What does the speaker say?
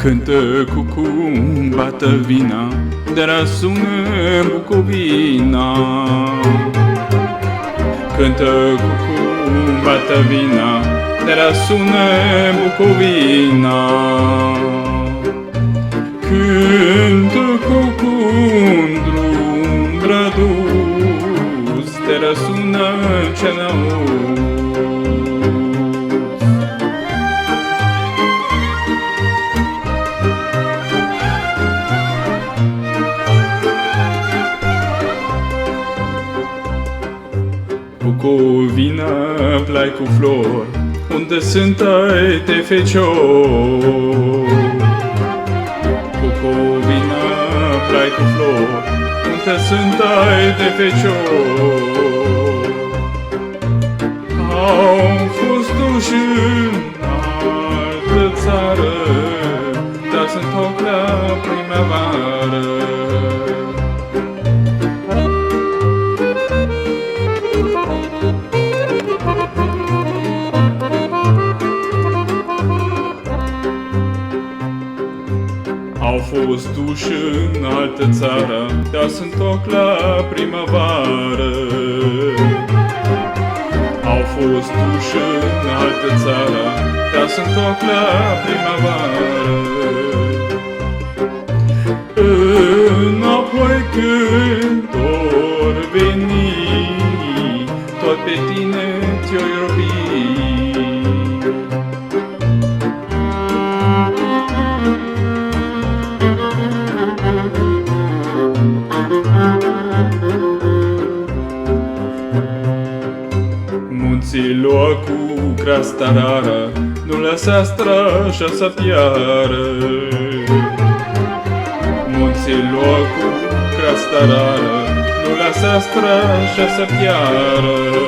Cântă cucu, bată vina, de-a sună Bucovina. Cântă cucu, bată vina, de-a sună Bucovina. Cântă cucu, drum drăduț, de-a sună Cenăuț. Bucovina, plai cu flori, unde sunt ai de feciori. Bucovina, plai cu flori, unde sunt ai de feciori. Au fost duși în altă țară, dar sunt ochi la primăvară. Au fost duși în altă țară, dar sunt ochi la primăvară. Au fost duși în altă țară, dar sunt ochi la primăvară. Înapoi când or veni, tot pe tine ți-o iubi. Munților cu creasta rară, nu lăsa strașa să piară. Munților cu creasta rară, nu lăsa strașa să piară.